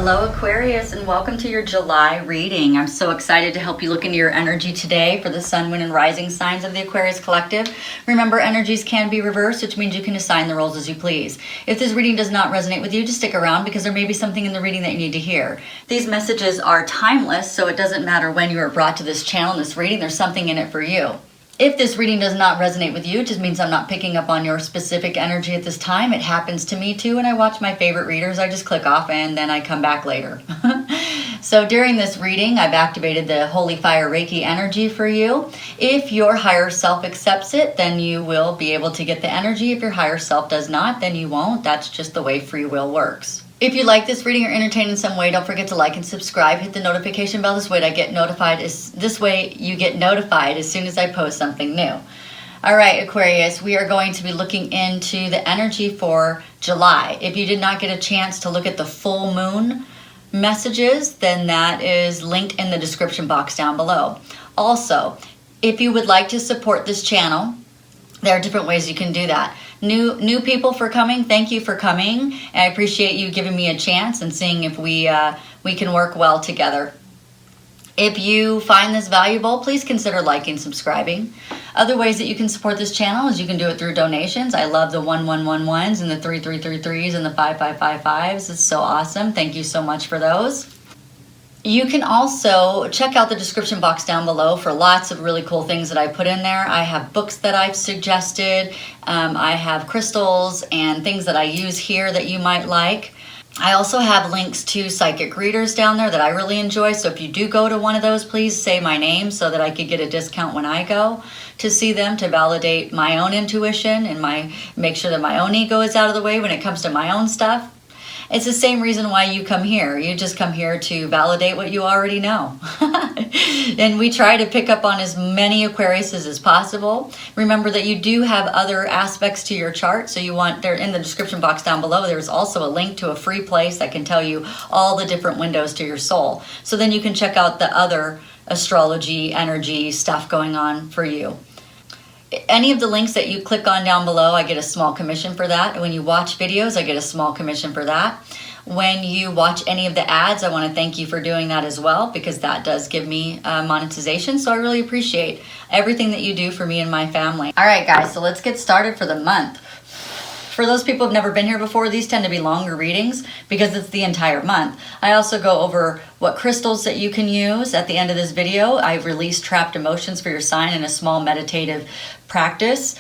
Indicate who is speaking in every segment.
Speaker 1: Hello Aquarius, and welcome to your July reading. I'm so excited to help you look into your energy today for the sun, moon, and rising signs of the Aquarius collective. Remember, energies can be reversed, which means you can assign the roles as you please. If this reading does not resonate with you, just stick around because there may be something in the reading that you need to hear. These messages are timeless, so it doesn't matter when you are brought to this channel in this reading, there's something in it for you. If this reading does not resonate with you, it just means I'm not picking up on your specific energy at this time. It happens to me too, and I watch my favorite readers. I just click off and then I come back later. So during this reading, I've activated the Holy Fire Reiki energy for you. If your higher self accepts it, then you will be able to get the energy. If your higher self does not, then you won't. That's just the way free will works. If you like this reading or entertained in some way, don't forget to like and subscribe. Hit the notification bell. This way you get notified as soon as I post something new. All right, Aquarius, we are going to be looking into the energy for July. If you did not get a chance to look at the full moon messages, then that is linked in the description box down below. Also, if you would like to support this channel, there are different ways you can do that. New people for coming, thank you for coming. I appreciate you giving me a chance and seeing if we can work well together. If you find this valuable, please consider liking, subscribing. Other ways that you can support this channel is you can do it through donations. I love the 1111s and the 3333s and the 5555s. It's so awesome. Thank you so much for those. You can also check out the description box down below for lots of really cool things that I put in there. I have books that I've suggested. I have crystals and things that I use here that you might like. I also have links to psychic readers down there that I really enjoy. So if you do go to one of those, please say my name so that I could get a discount when I go to see them, to validate my own intuition and make sure that my own ego is out of the way when it comes to my own stuff. It's the same reason why you come here. You just come here to validate what you already know. And we try to pick up on as many Aquariuses as possible. Remember that you do have other aspects to your chart. So they're in the description box down below. There's also a link to a free place that can tell you all the different windows to your soul. So then you can check out the other astrology, energy stuff going on for you. Any of the links that you click on down below, I get a small commission for that. When you watch videos, I get a small commission for that. When you watch any of the ads, I want to thank you for doing that as well, because that does give me monetization. So I really appreciate everything that you do for me and my family. All right, guys, so let's get started for the month. For those people who've never been here before, these tend to be longer readings because it's the entire month. I also go over what crystals that you can use at the end of this video. I've released trapped emotions for your sign in a small meditative practice.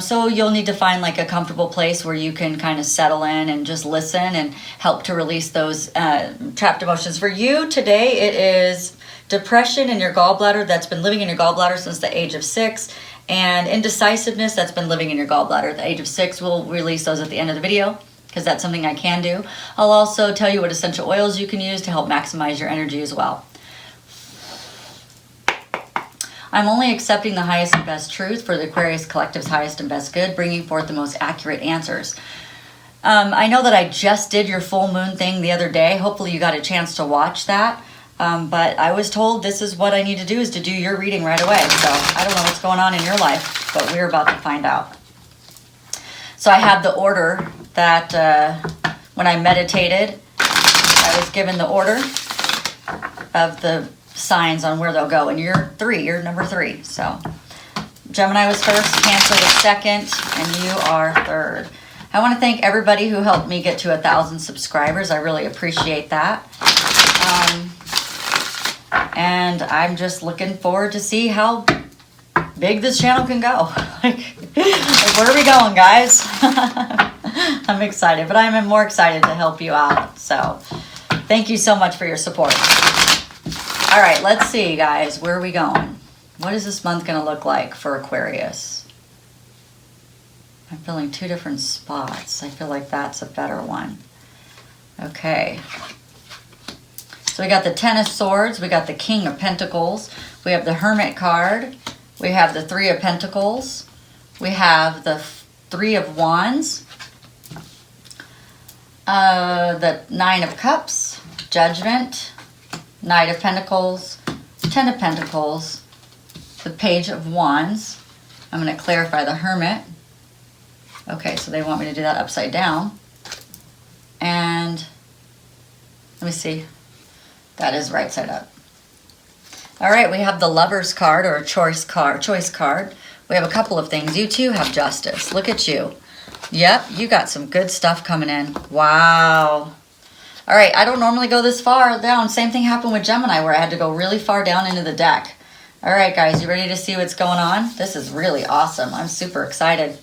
Speaker 1: So you'll need to find like a comfortable place where you can kind of settle in and just listen and help to release those trapped emotions. For you today, it is depression in your gallbladder that's been living in your gallbladder since the age of 6. And indecisiveness that's been living in your gallbladder at the age of 6. We'll release those at the end of the video because that's something I can do. I'll also tell you what essential oils you can use to help maximize your energy as well. I'm only accepting the highest and best truth for the Aquarius Collective's highest and best good, bringing forth the most accurate answers. I know that I just did your full moon thing the other day. Hopefully you got a chance to watch that. But I was told this is what I need to do, is to do your reading right away. So I don't know what's going on in your life, but we're about to find out. So I have the order that when I meditated, I was given the order of the signs on where they'll go. And you're number 3. So Gemini was first, Cancer was second, and you are third. I want to thank everybody who helped me get to 1,000 subscribers. I really appreciate that. And I'm just looking forward to see how big this channel can go. like, where are we going, guys? I'm excited, but I'm more excited to help you out. So thank you so much for your support. All right, let's see, guys. Where are we going? What is this month going to look like for Aquarius? I'm feeling 2 different spots. I feel like that's a better one. Okay. So we got the Ten of Swords, we got the King of Pentacles, we have the Hermit card, we have the 3 of Pentacles, we have the 3 of Wands, the 9 of Cups, Judgment, Knight of Pentacles, 10 of Pentacles, the Page of Wands. I'm going to clarify the Hermit. Okay, so they want me to do that upside down. And let me see. That is right side up. All right, we have the Lover's card, or a choice card. We have a couple of things. You too have Justice. Look at you. Yep, you got some good stuff coming in. Wow. All right, I don't normally go this far down. Same thing happened with Gemini, where I had to go really far down into the deck. All right, guys, you ready to see what's going on? This is really awesome. I'm super excited.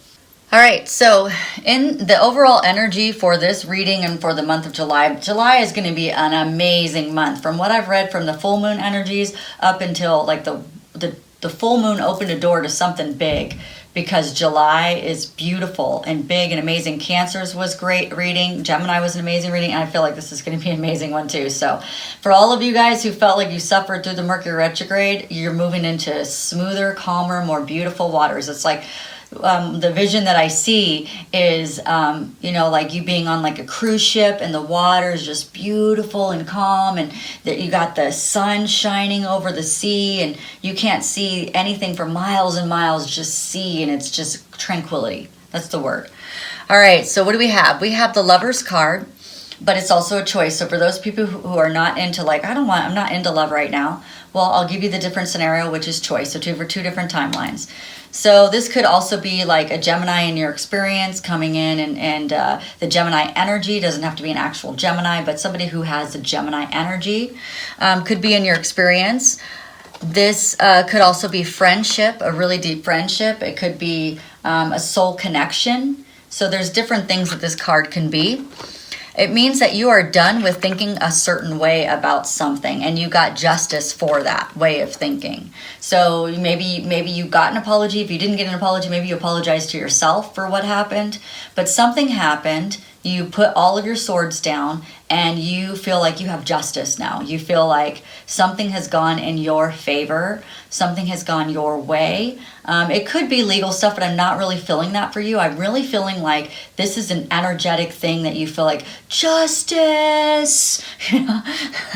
Speaker 1: All right, so in the overall energy for this reading and for the month of July, July is going to be an amazing month. From what I've read from the full moon energies up until like the full moon opened a door to something big, because July is beautiful and big and amazing. Cancer's was great reading. Gemini was an amazing reading. And I feel like this is going to be an amazing one too. So for all of you guys who felt like you suffered through the Mercury retrograde, you're moving into smoother, calmer, more beautiful waters. It's like the vision that I see is, you know, like you being on like a cruise ship and the water is just beautiful and calm, and that you got the sun shining over the sea and you can't see anything for miles and miles, just sea, and it's just tranquility. That's the word. All right, so what do we have? We have the Lover's card, but it's also a choice. So for those people who are not into like, I'm not into love right now, well, I'll give you the different scenario, which is choice. So for two different timelines. So this could also be like a Gemini in your experience coming in, and the Gemini energy doesn't have to be an actual Gemini, but somebody who has the Gemini energy could be in your experience. This could also be friendship, a really deep friendship. It could be a soul connection. So there's different things that this card can be. It means that you are done with thinking a certain way about something, and you got justice for that way of thinking. So maybe you got an apology. If you didn't get an apology, maybe you apologized to yourself for what happened. But something happened. You put all of your swords down, and you feel like you have justice now. You feel like something has gone in your favor. Something has gone your way. It could be legal stuff, but I'm not really feeling that for you. I'm really feeling like this is an energetic thing that you feel like justice. You know,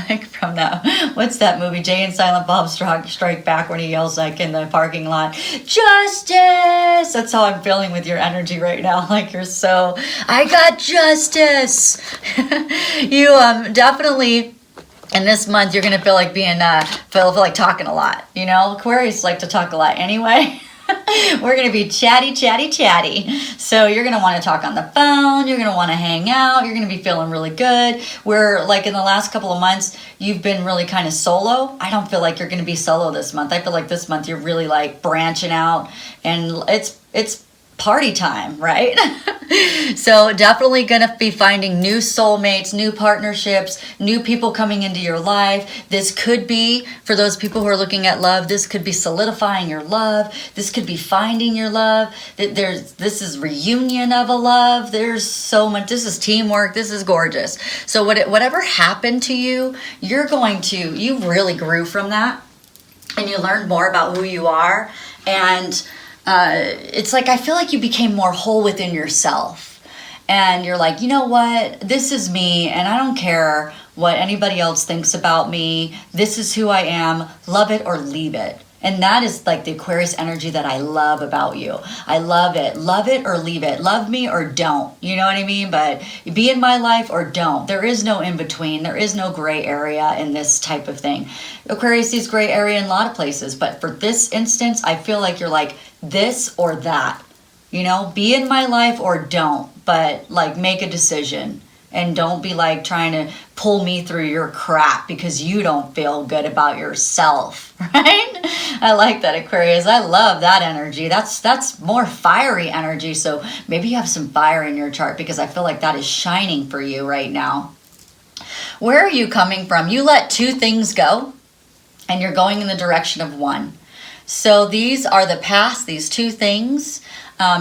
Speaker 1: like from that, what's that movie? Jay and Silent Bob Strike Back, when he yells like in the parking lot, justice. That's how I'm feeling with your energy right now. Like you're so, I got justice. You definitely. And this month, you're going to feel like feel like talking a lot. You know, Aquarius like to talk a lot anyway. We're going to be chatty. So you're going to want to talk on the phone. You're going to want to hang out. You're going to be feeling really good. Where like in the last couple of months, you've been really kind of solo. I don't feel like you're going to be solo this month. I feel like this month you're really like branching out, and it's party time, right? So definitely gonna be finding new soulmates, new partnerships, new people coming into your life. This could be, for those people who are looking at love, this could be solidifying your love. This could be finding your love. This is reunion of a love. There's so much. This is teamwork. This is gorgeous. So whatever happened to you, you really grew from that, and you learned more about who you are. And it's like I feel like you became more whole within yourself, and you're like, you know what, this is me, and I don't care what anybody else thinks about me. This is who I am. Love it or leave it. And that is like the Aquarius energy that I love about you. I love it. Love it or leave it. Love me or don't. You know what I mean? But be in my life or don't. There is no in between. There is no gray area in this type of thing. Aquarius sees gray area in a lot of places. But for this instance, I feel like you're like this or that. You know, be in my life or don't. But like make a decision. And don't be like trying to pull me through your crap because you don't feel good about yourself, right? I like that, Aquarius. I love that energy. That's more fiery energy. So maybe you have some fire in your chart, because I feel like that is shining for you right now. Where are you coming from? You let two things go, and you're going in the direction of one. So these are the past, these two things.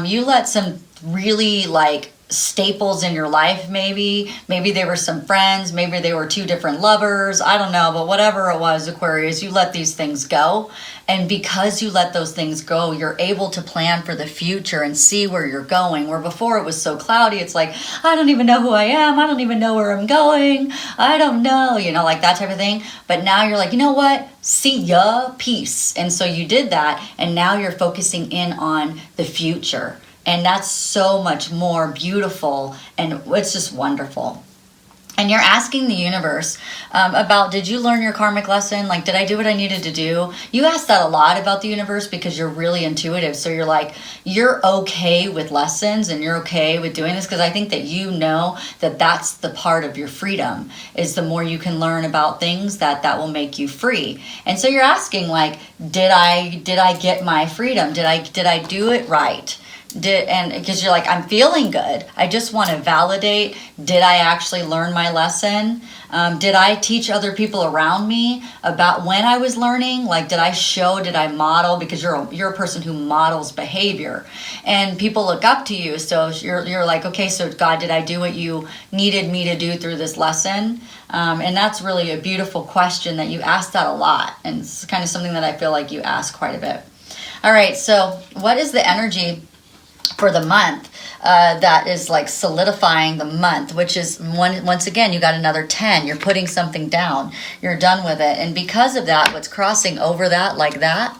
Speaker 1: You let some really like staples in your life, maybe they were some friends, maybe they were two different lovers, I don't know, but whatever it was, Aquarius, you let these things go. And because you let those things go, you're able to plan for the future and see where you're going. Where before it was so cloudy, it's like, I don't even know who I am, I don't even know where I'm going, I don't know, you know, like that type of thing. But now you're like, you know what, see ya, peace. And so you did that, and now you're focusing in on the future. And that's so much more beautiful, and it's just wonderful. And you're asking the universe about, did you learn your karmic lesson? Like, did I do what I needed to do? You ask that a lot about the universe because you're really intuitive. So you're like, you're okay with lessons and you're okay with doing this, because I think that you know that that's the part of your freedom, is the more you can learn about things, that will make you free. And so you're asking, like, did I get my freedom? Did I do it right? And because you're like, I'm feeling good, I just want to validate, did I actually learn my lesson? Did I teach other people around me about when I was learning? Like, did I model? Because you're a person who models behavior, and people look up to you. So you're like, okay, so God, did I do what you needed me to do through this lesson? And that's really a beautiful question that you ask that a lot, and it's kind of something that I feel like you ask quite a bit. All right, so what is the energy for the month that is like solidifying the month, which is once again, you got another 10. You're putting something down. You're done with it. And because of that, what's crossing over that like that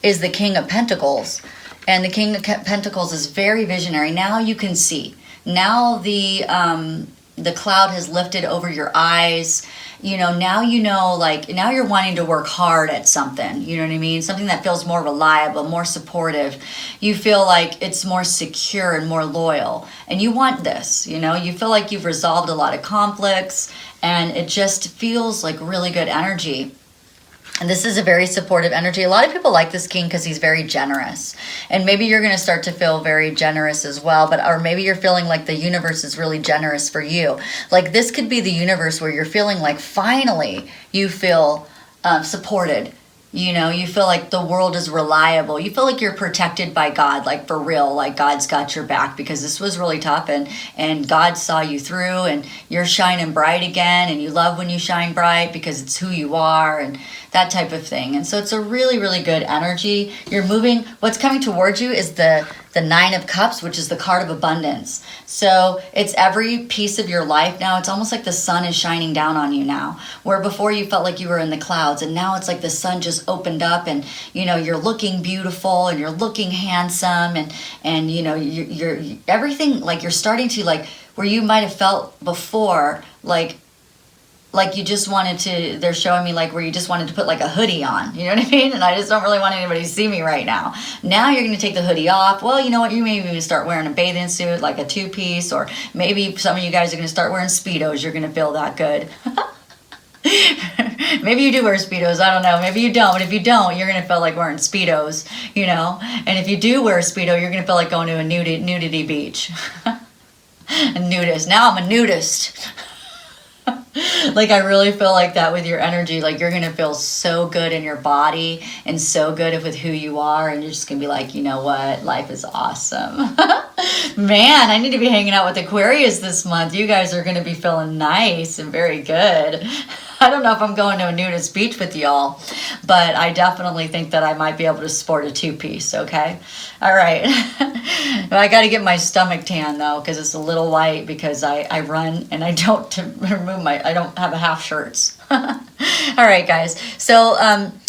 Speaker 1: is the King of Pentacles. And the King of Pentacles is very visionary. Now you can see. Now the cloud has lifted over your eyes. Now like, now you're wanting to work hard at something, you know what I mean? Something that feels more reliable, more supportive. You feel like it's more secure and more loyal. And you want this, you feel like you've resolved a lot of conflicts, and it just feels like really good energy. And this is a very supportive energy. A lot of people like this king because he's very generous. And maybe you're going to start to feel very generous as well. Or maybe you're feeling like the universe is really generous for you. Like, this could be the universe where you're feeling like finally you feel supported. You feel like the world is reliable. You feel like you're protected by God, like for real, like God's got your back, because this was really tough, and God saw you through, and you're shining bright again, and you love when you shine bright because it's who you are, and that type of thing. And so it's a really, really good energy. You're moving. What's coming towards you is the 9 of Cups, which is the card of abundance. So it's every piece of your life now. It's almost like the sun is shining down on you now, where before you felt like you were in the clouds, and now it's like the sun just opened up, and you're looking beautiful, and you're looking handsome, and you're everything, like you're starting to, like, where you might have felt before like you just wanted to, they're showing me like where you just wanted to put like a hoodie on, you know what I mean? And I just don't really want anybody to see me right now. Now you're going to take the hoodie off. Well, you know what? You may even start wearing a bathing suit, like a 2-piece, or maybe some of you guys are going to start wearing Speedos. You're going to feel that good. Maybe you do wear Speedos. I don't know. Maybe you don't. But if you don't, you're going to feel like wearing Speedos, And if you do wear a Speedo, you're going to feel like going to a nudity beach. A nudist. Now I'm a nudist. Like, I really feel like that with your energy. Like, you're going to feel so good in your body and so good with who you are. And you're just going to be like, you know what? Life is awesome. Man, I need to be hanging out with Aquarius this month. You guys are going to be feeling nice and very good. I don't know if I'm going to a nudist beach with y'all, but I definitely think that I might be able to sport a 2-piece, okay? All right. I got to get my stomach tan, though, because it's a little white, because I run and I don't I don't have a half shirts. All right, guys. So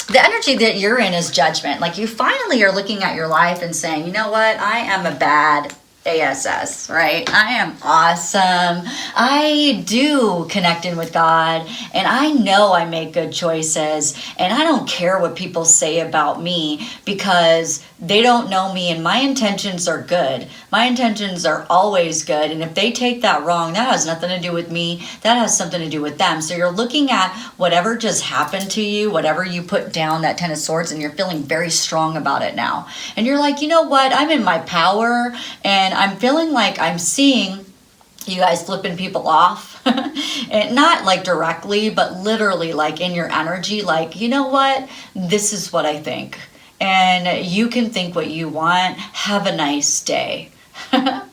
Speaker 1: the energy that you're in is judgment. Like, you finally are looking at your life and saying, you know what? I am a bad ASS, right? I am awesome. I do connect in with God, and I know I make good choices, and I don't care what people say about me, because they don't know me, and my intentions are good. My intentions are always good, and if they take that wrong, that has nothing to do with me. That has something to do with them. So you're looking at whatever just happened to you, whatever you put down, that 10 of Swords, and you're feeling very strong about it now. And you're like, you know what? I'm in my power, and I'm feeling like I'm seeing you guys flipping people off. And not like directly, but literally like in your energy, like, you know what? This is what I think. And you can think what you want. Have a nice day. Man,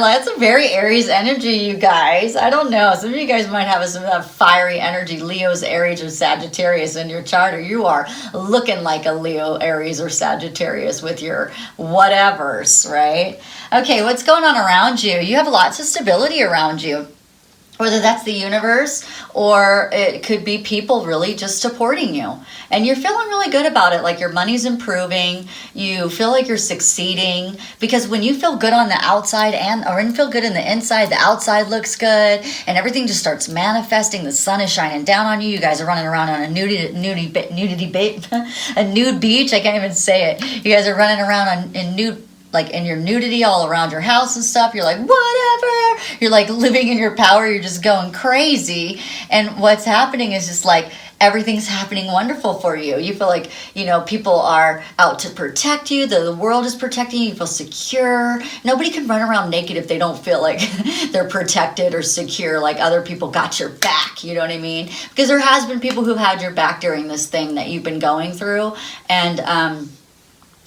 Speaker 1: that's a very Aries energy, you guys. I don't know. Some of you guys might have some fiery energy. Leo's, Aries, or Sagittarius in your chart, or you are looking like a Leo, Aries, or Sagittarius with your whatevers, right? Okay, what's going on around you? You have lots of stability around you. Whether that's the universe or it could be people really just supporting you. And you're feeling really good about it. Like your money's improving. You feel like you're succeeding. Because when you feel good on the outside or feel good in the inside, the outside looks good. And everything just starts manifesting. The sun is shining down on you. You guys are running around on a a nude beach. I can't even say it. You guys are running around in your nudity all around your house and stuff. You're like, whatever. You're like living in your power. You're just going crazy. And what's happening is just like everything's happening wonderful for you. You feel like, people are out to protect you. The world is protecting you. You feel secure. Nobody can run around naked if they don't feel like they're protected or secure, like other people got your back. You know what I mean? Because there has been people who've had your back during this thing that you've been going through. And,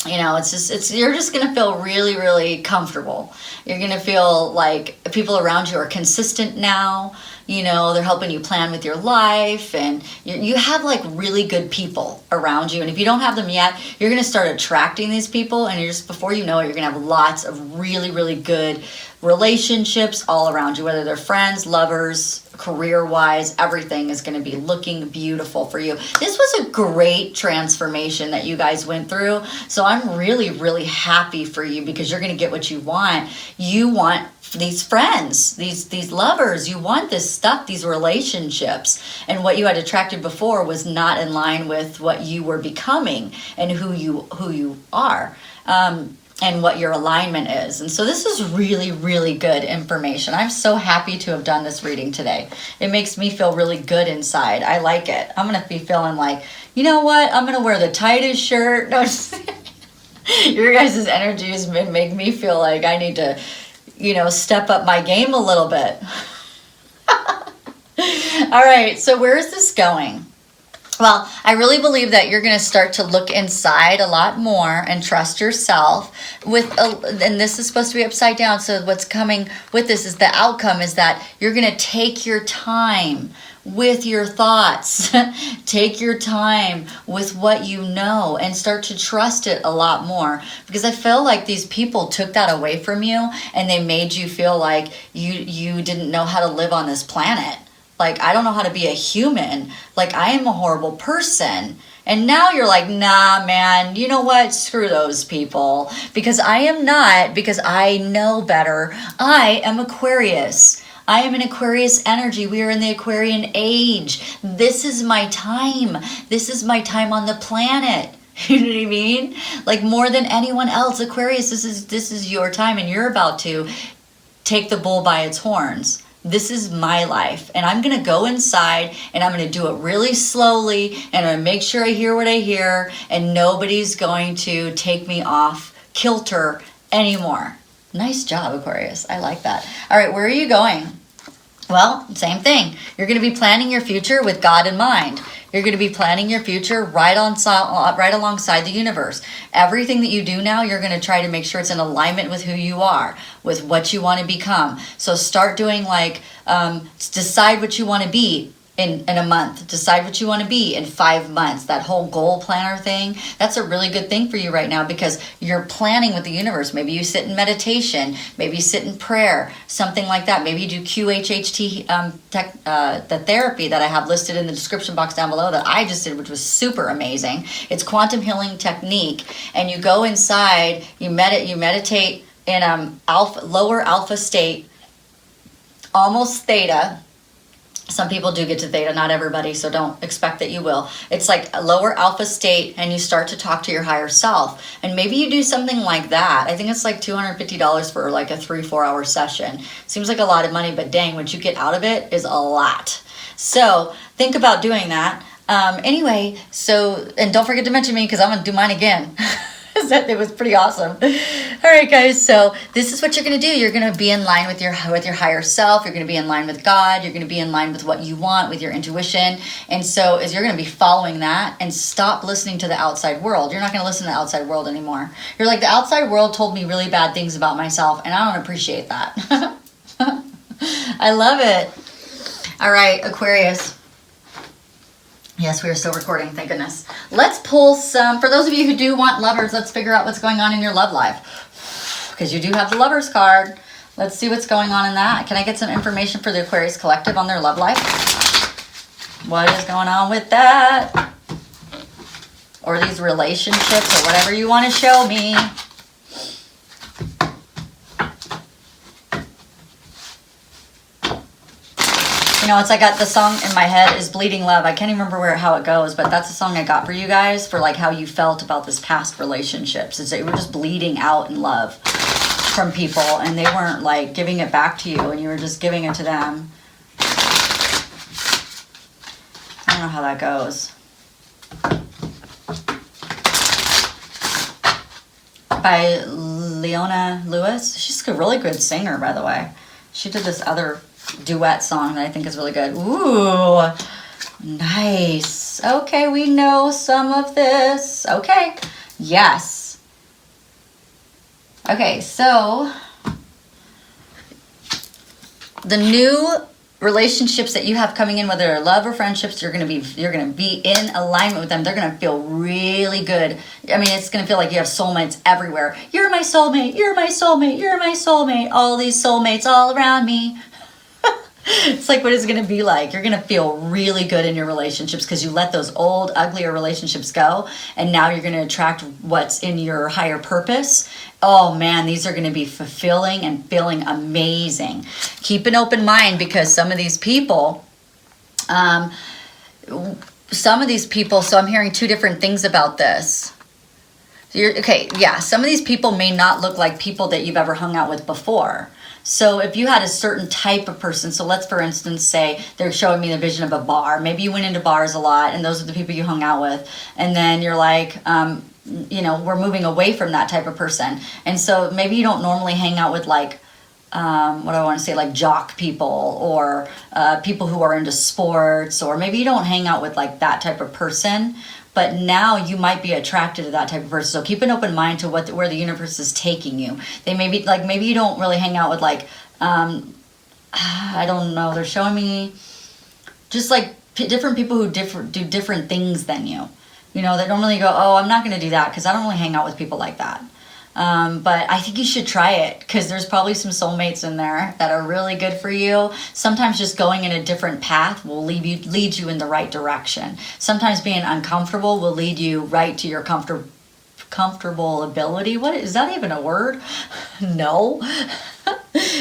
Speaker 1: you're just going to feel really, really comfortable. You're going to feel like people around you are consistent now. They're helping you plan with your life, and you have like really good people around you. And if you don't have them yet, you're going to start attracting these people, and before you know it, you're going to have lots of really, really good relationships all around you, whether they're friends, lovers, career-wise. Everything is going to be looking beautiful for you. This was a great transformation that you guys went through. So I'm really, really happy for you, because you're going to get what you want. You want these friends, these lovers, you want this stuff, these relationships. And what you had attracted before was not in line with what you were becoming and who you are. And what your alignment is. And so this is really, really good information. I'm so happy to have done this reading today. It makes me feel really good inside. I like it. I'm going to be feeling like, you know what? I'm going to wear the tightest shirt. No, your guys' energy has been making me feel like I need to, step up my game a little bit. All right. So where is this going? Well, I really believe that you're going to start to look inside a lot more and trust yourself and this is supposed to be upside down. So what's coming with this is the outcome is that you're going to take your time with your thoughts. Take your time with what you know and start to trust it a lot more, because I feel like these people took that away from you and they made you feel like you didn't know how to live on this planet. Like, I don't know how to be a human. Like, I am a horrible person. And now you're like, nah, man, you know what? Screw those people. Because I am not, because I know better. I am Aquarius. I am an Aquarius energy. We are in the Aquarian age. This is my time. This is my time on the planet. You know what I mean? Like, more than anyone else, Aquarius, this is your time, and you're about to take the bull by its horns. This is my life, and I'm going to go inside, and I'm going to do it really slowly, and I'm going to make sure I hear what I hear, and nobody's going to take me off kilter anymore. Nice job, Aquarius. I like that. All right, where are you going? Well, same thing. You're going to be planning your future with God in mind. You're going to be planning your future right alongside the universe. Everything that you do now, you're going to try to make sure it's in alignment with who you are, with what you want to become. So start doing decide what you want to be in a month. Decide what you want to be in 5 months. That whole goal planner thing, that's a really good thing for you right now, because you're planning with the universe. Maybe you sit in meditation. Maybe you sit in prayer, something like that. Maybe you do QHHT, the therapy that I have listed in the description box down below that I just did, which was super amazing. It's quantum healing technique. And you go inside, you meditate in lower alpha state, almost theta. Some people do get to theta, not everybody, so don't expect that you will. It's like a lower alpha state, and you start to talk to your higher self. And maybe you do something like that. I think it's like $250 for like a 3-4 hour session. Seems like a lot of money, but dang, what you get out of it is a lot. So think about doing that. Anyway, and don't forget to mention me, because I'm going to do mine again. It was pretty awesome. All right, guys. So this is what you're going to do. You're going to be in line with your higher self. You're going to be in line with God. You're going to be in line with what you want, with your intuition. And so you're going to be following that, and stop listening to the outside world. You're not going to listen to the outside world anymore. You're like, the outside world told me really bad things about myself, and I don't appreciate that. I love it. All right, Aquarius. Yes, we are still recording, thank goodness. Let's pull some, for those of you who do want lovers, let's figure out what's going on in your love life. Because you do have the Lovers card. Let's see what's going on in that. Can I get some information for the Aquarius Collective on their love life? What is going on with that? Or these relationships or whatever you want to show me. You know, it's I got the song in my head is Bleeding Love. I can't even remember how it goes, but that's a song I got for you guys for like how you felt about this past relationships. Is that you were just bleeding out in love from people and they weren't like giving it back to you and you were just giving it to them. I don't know how that goes. By Leona Lewis. She's a really good singer, by the way. She did this other duet song that I think is really good. Ooh, nice. Okay, we know some of this. Okay, yes. Okay, so the new relationships that you have coming in, whether they're love or friendships, you're gonna be in alignment with them. They're gonna feel really good. I mean, it's gonna feel like you have soulmates everywhere. You're my soulmate. You're my soulmate. You're my soulmate. All these soulmates all around me. It's like what it's going to be like. You're going to feel really good in your relationships because you let those old, uglier relationships go. And now you're going to attract what's in your higher purpose. Oh man, these are going to be fulfilling and feeling amazing. Keep an open mind because some of these people, so I'm hearing two different things about this. Some of these people may not look like people that you've ever hung out with before. So if you had a certain type of person, so let's for instance say they're showing me the vision of a bar. Maybe you went into bars a lot and those are the people you hung out with. And then you're like, we're moving away from that type of person. And so maybe you don't normally hang out with like, like jock people or people who are into sports, or maybe you don't hang out with like that type of person. But now you might be attracted to that type of person. So keep an open mind to where the universe is taking you. They may be like, maybe you don't really hang out with like, I don't know. They're showing me just like different people who do different things than you. You know, they don't really go, oh, I'm not going to do that because I don't really hang out with people like that. But I think you should try it because there's probably some soulmates in there that are really good for you. Sometimes just going in a different path will lead you in the right direction. Sometimes being uncomfortable will lead you right to your comfortable ability. What is that even a word? No.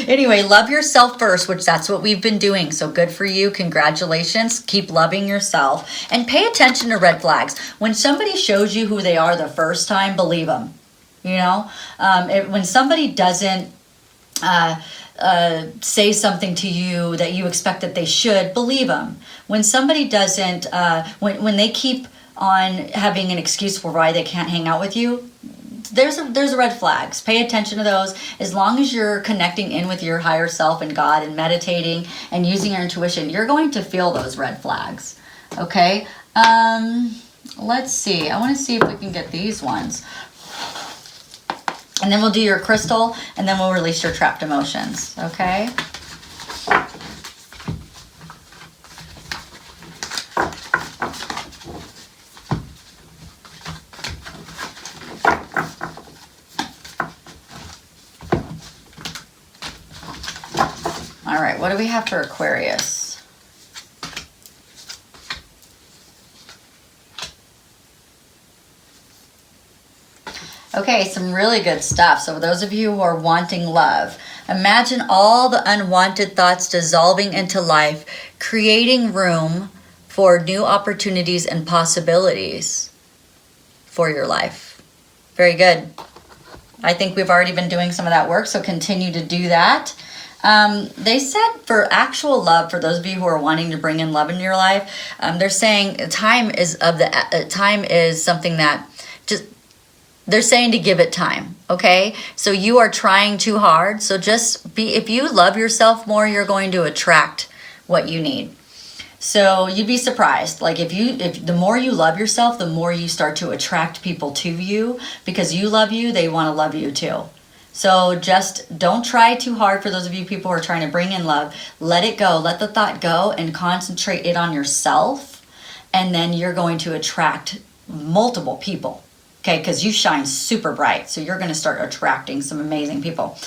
Speaker 1: Anyway, love yourself first, which that's what we've been doing. So good for you. Congratulations. Keep loving yourself and pay attention to red flags. When somebody shows you who they are the first time, believe them. You know, when somebody doesn't say something to you that you expect that they should, believe them. When somebody doesn't, when they keep on having an excuse for why they can't hang out with you, there's red flags. Pay attention to those. As long as you're connecting in with your higher self and God and meditating and using your intuition, you're going to feel those red flags. Okay. Let's see. I want to see if we can get these ones. And then we'll do your crystal, and then we'll release your trapped emotions, okay? All right, what do we have for Aquarius? Okay, some really good stuff. So those of you who are wanting love, imagine all the unwanted thoughts dissolving into life, creating room for new opportunities and possibilities for your life. Very good. I think we've already been doing some of that work, so continue to do that. They said for actual love, for those of you who are wanting to bring in love in your life, they're saying time is something that just, they're saying to give it time, okay? So you are trying too hard. So if you love yourself more, you're going to attract what you need. So you'd be surprised. Like if the more you love yourself, the more you start to attract people to you because you love you, they want to love you too. So just don't try too hard for those of you people who are trying to bring in love. Let it go. Let the thought go and concentrate it on yourself. And then you're going to attract multiple people. Okay, because you shine super bright, so you're going to start attracting some amazing people.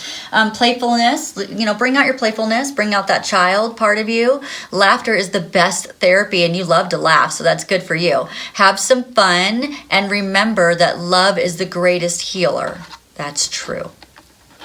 Speaker 1: Playfulness, you know, bring out your playfulness, bring out that child part of you. Laughter is the best therapy, and you love to laugh, so that's good for you. Have some fun, and remember that love is the greatest healer. That's true.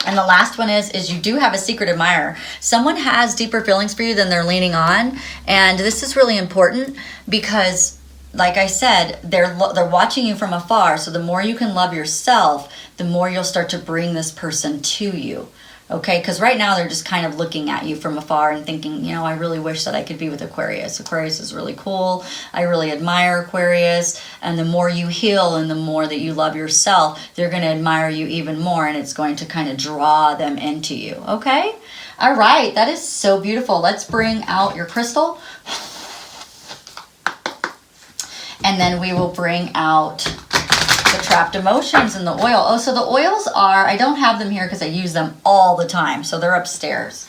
Speaker 1: And the last one is you do have a secret admirer. Someone has deeper feelings for you than they're leaning on, and this is really important because, like I said, they're watching you from afar. So the more you can love yourself, the more you'll start to bring this person to you. Okay, because right now they're just kind of looking at you from afar and thinking, you know, I really wish that I could be with Aquarius. Aquarius is really cool. I really admire Aquarius. And the more you heal and the more that you love yourself, they're going to admire you even more, and it's going to kind of draw them into you. Okay? All right, that is so beautiful. Let's bring out your crystal. And then we will bring out the trapped emotions and the oil. Oh, so the oils are, I don't have them here because I use them all the time. So they're upstairs.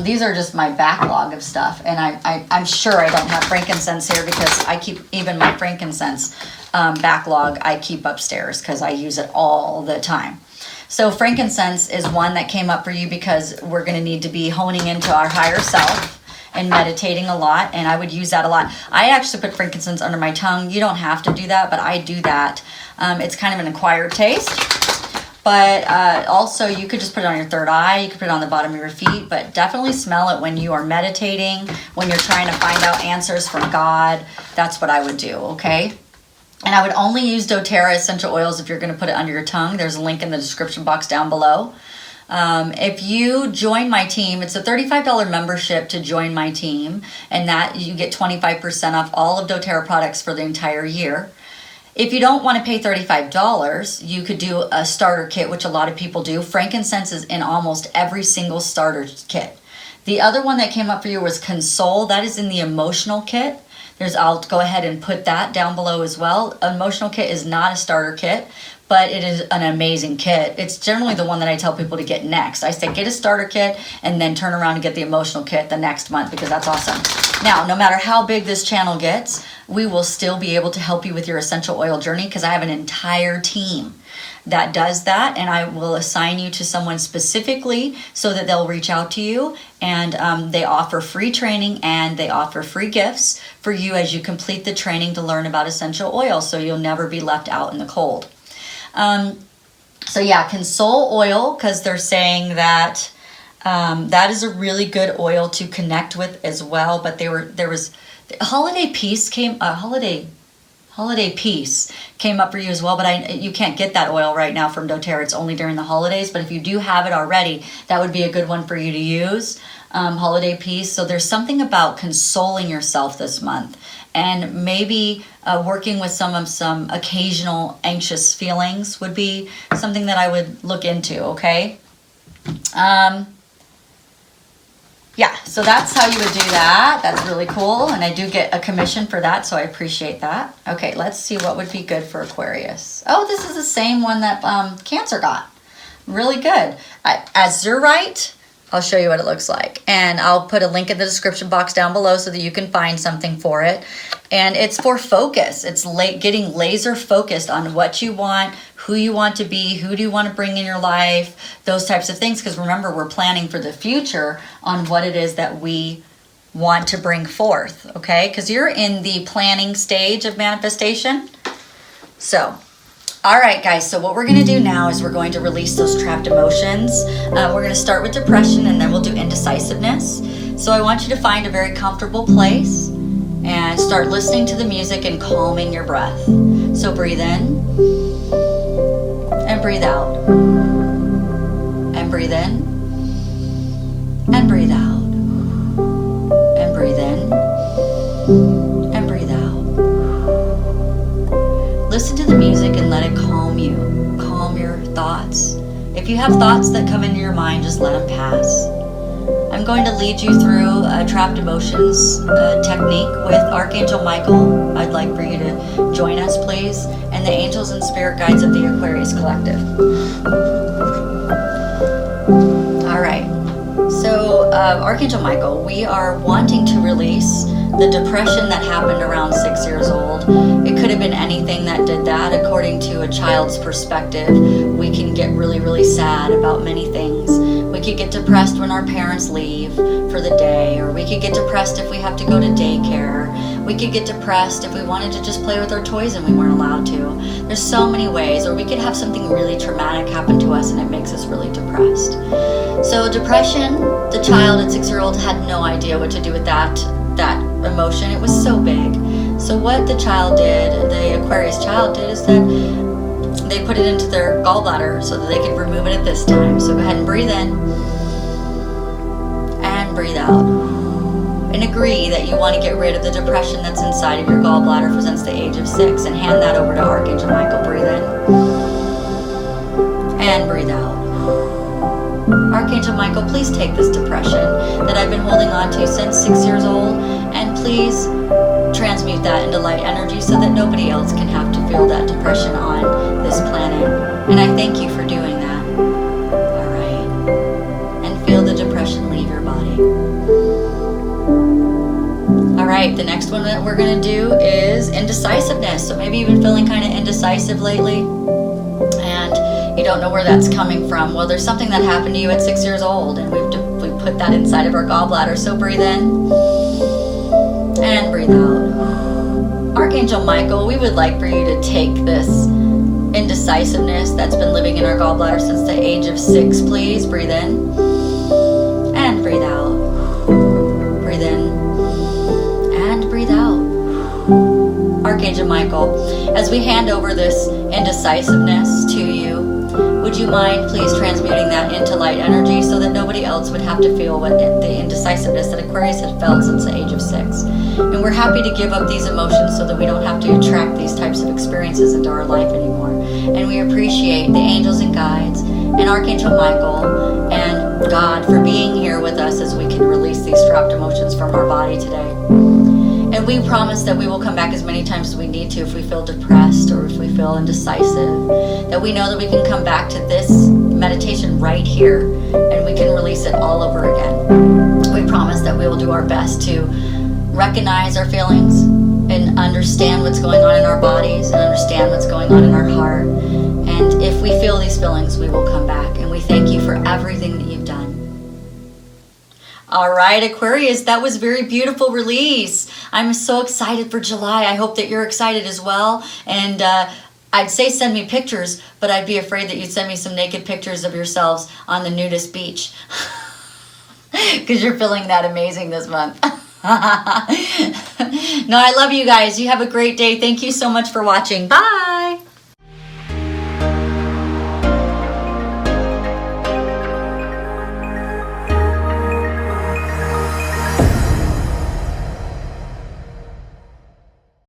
Speaker 1: These are just my backlog of stuff. And I'm sure I don't have frankincense here because I keep even my frankincense backlog I keep upstairs because I use it all the time. So frankincense is one that came up for you because we're going to need to be honing into our higher self and meditating a lot, and I would use that a lot. I actually put frankincense under my tongue. You don't have to do that, but I do that. It's kind of an acquired taste, but also you could just put it on your third eye. You could put it on the bottom of your feet, but definitely smell it when you are meditating, when you're trying to find out answers from God. That's what I would do, okay? And I would only use doTERRA essential oils if you're going to put it under your tongue. There's a link in the description box down below. If you join my team, it's a $35 membership to join my team, and that you get 25% off all of doTERRA products for the entire year. If you don't want to pay $35, you could do a starter kit, which a lot of people do. Frankincense is in almost every single starter kit. The other one that came up for you was Console. That is in the emotional kit. I'll go ahead and put that down below as well. Emotional kit is not a starter kit, but it is an amazing kit. It's generally the one that I tell people to get next. I say get a starter kit and then turn around and get the emotional kit the next month because that's awesome. Now, no matter how big this channel gets, we will still be able to help you with your essential oil journey because I have an entire team that does that, and I will assign you to someone specifically so that they'll reach out to you, and they offer free training and they offer free gifts for you as you complete the training to learn about essential oil, so you'll never be left out in the cold. So yeah, Console oil, because they're saying that that is a really good oil to connect with as well. But there was Holiday Peace came up for you as well, but you can't get that oil right now from doTERRA. It's only during the holidays. But if you do have it already, that would be a good one for you to use. Holiday Peace. So there's something about consoling yourself this month, and maybe working with some occasional anxious feelings would be something that I would look into. Okay. Yeah, so that's how you would do that. That's really cool, and I do get a commission for that, so I appreciate that. Okay, let's see what would be good for Aquarius. Oh, this is the same one that Cancer got. Really good. Azurite, I'll show you what it looks like, and I'll put a link in the description box down below so that you can find something for it. And it's for focus. It's getting laser focused on what you want, who you want to be, who do you want to bring in your life, those types of things. Because remember, we're planning for the future on what it is that we want to bring forth, okay? Because you're in the planning stage of manifestation. So, all right, guys, so what we're going to do now is we're going to release those trapped emotions. We're going to start with depression, and then we'll do indecisiveness. So I want you to find a very comfortable place and start listening to the music and calming your breath. So breathe in and breathe out, and breathe in and breathe out, and breathe in and breathe out. Listen to the music and let it calm you. Calm your thoughts. If you have thoughts that come into your mind, just let them pass. I'm going to lead you through a trapped emotions technique with Archangel Michael. I'd like for you to join us, please, and the angels and spirit guides of the Aquarius Collective. All right. So, Archangel Michael, we are wanting to release the depression that happened around 6 years old. It could have been anything that did that. According to a child's perspective, we can get really, really sad about many things. We could get depressed when our parents leave for the day, or we could get depressed if we have to go to daycare. We could get depressed if we wanted to just play with our toys and we weren't allowed to. There's so many ways. Or we could have something really traumatic happen to us and it makes us really depressed. So depression, the child at 6-year-old had no idea what to do with that emotion. It was so big. So what the child did, the Aquarius child did, is that they put it into their gallbladder so that they could remove it at this time. So go ahead and breathe in and breathe out. And agree that you want to get rid of the depression that's inside of your gallbladder since the age of 6, and hand that over to Archangel Michael. Breathe in and breathe out. Archangel Michael, please take this depression that I've been holding on to since 6 years old, and please transmute that into light energy so that nobody else can have to feel that depression on this planet. And I thank you for doing that. All right. And feel the depression leave your body. All right, the next one that we're going to do is indecisiveness. So maybe you've been feeling kind of indecisive lately and you don't know where that's coming from. Well, there's something that happened to you at 6 years old, and we put that inside of our gallbladder. So breathe in and breathe out. Archangel Michael, we would like for you to take this indecisiveness that's been living in our gallbladder since the age of 6, please. Breathe in and breathe out. Breathe in and breathe out. Archangel Michael, as we hand over this indecisiveness to you, would you mind please transmuting that into light energy so that nobody else would have to feel what the indecisiveness that Aquarius had felt since the age of 6? And we're happy to give up these emotions so that we don't have to attract these types of experiences into our life anymore. And we appreciate the angels and guides and Archangel Michael and God for being here with us as we can release these trapped emotions from our body today. And we promise that we will come back as many times as we need to if we feel depressed or if we feel indecisive. That we know that we can come back to this meditation right here and we can release it all over again. We promise that we will do our best to recognize our feelings and understand what's going on in our bodies and understand what's going on in our heart. And if we feel these feelings, we will come back. And we thank you for everything that you've done. All right, Aquarius, that was a very beautiful release. I'm so excited for July. I hope that you're excited as well. And I'd say send me pictures, but I'd be afraid that you'd send me some naked pictures of yourselves on the nudist beach because you're feeling that amazing this month. No, I love you guys. You have a great day. Thank you so much for watching. Bye.